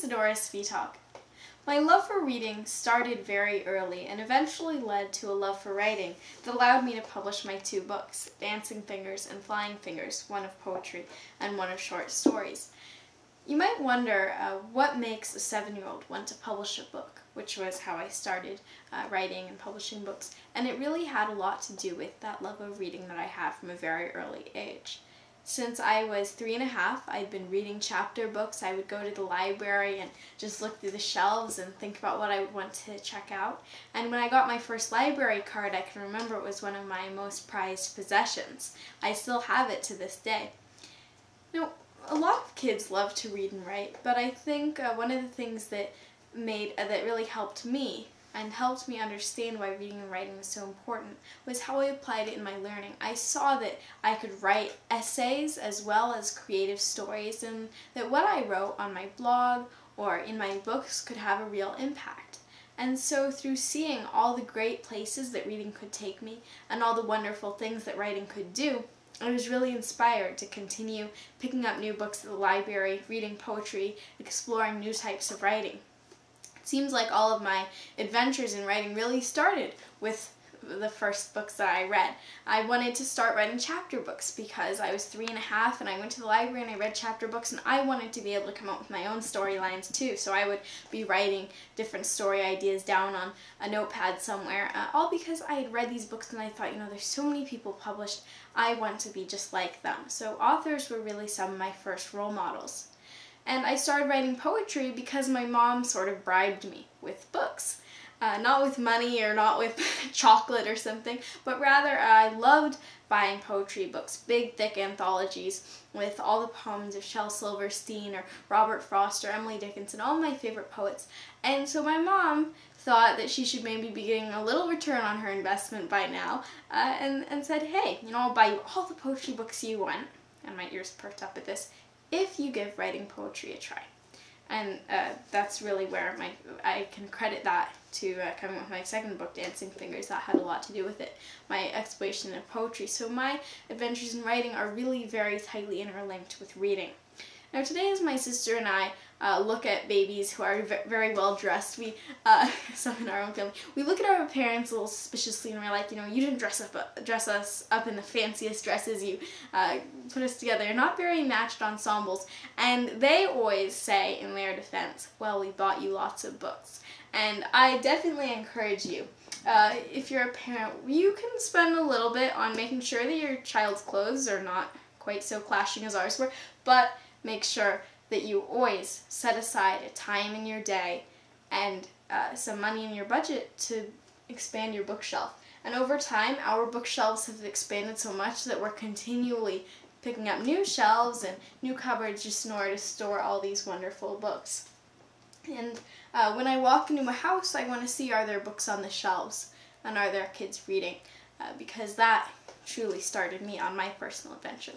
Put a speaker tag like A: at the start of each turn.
A: Adora Sviak. My love for reading started very early and eventually led to a love for writing that allowed me to publish my two books, Dancing Fingers and Flying Fingers, one of poetry and one of short stories. You might wonder what makes a 7-year-old want to publish a book, which was how I started writing and publishing books, and it really had a lot to do with that love of reading that I have from a very early age. Since I was 3 and a half, I'd been reading chapter books. I would go to the library and just look through the shelves and think about what I would want to check out. And when I got my first library card, I can remember it was one of my most prized possessions. I still have it to this day. Now, a lot of kids love to read and write, but I think one of the things that really helped me and helped me understand why reading and writing was so important was how I applied it in my learning. I saw that I could write essays as well as creative stories, and that what I wrote on my blog or in my books could have a real impact. And so through seeing all the great places that reading could take me and all the wonderful things that writing could do, I was really inspired to continue picking up new books at the library, reading poetry, exploring new types of writing. It seems like all of my adventures in writing really started with the first books that I read. I wanted to start writing chapter books because I was 3 and a half and I went to the library and I read chapter books, and I wanted to be able to come up with my own storylines too. So I would be writing different story ideas down on a notepad somewhere, all because I had read these books and I thought, there's so many people published, I want to be just like them. So authors were really some of my first role models. And I started writing poetry because my mom sort of bribed me with books. Not with money or not with chocolate or something, but rather I loved buying poetry books, big thick anthologies with all the poems of Shel Silverstein or Robert Frost or Emily Dickinson, all my favorite poets. And so my mom thought that she should maybe be getting a little return on her investment by now, and said, hey, I'll buy you all the poetry books you want, and my ears perked up at this, if you give writing poetry a try. And that's really where I can credit that to coming with my second book, Dancing Fingers. That had a lot to do with it, my exploration of poetry. So my adventures in writing are really very tightly interlinked with reading. Now today, as my sister and I look at babies who are very well dressed, some in our own family, we look at our parents a little suspiciously and we're like, you didn't dress us up in the fanciest dresses, you put us together. You're not very matched ensembles. And they always say in their defense, well, we bought you lots of books. And I definitely encourage you, if you're a parent, you can spend a little bit on making sure that your child's clothes are not quite so clashing as ours were, but make sure that you always set aside a time in your day and some money in your budget to expand your bookshelf. And over time, our bookshelves have expanded so much that we're continually picking up new shelves and new cupboards just in order to store all these wonderful books. And when I walk into a house, I want to see, are there books on the shelves and are there kids reading? Because that truly started me on my personal adventure.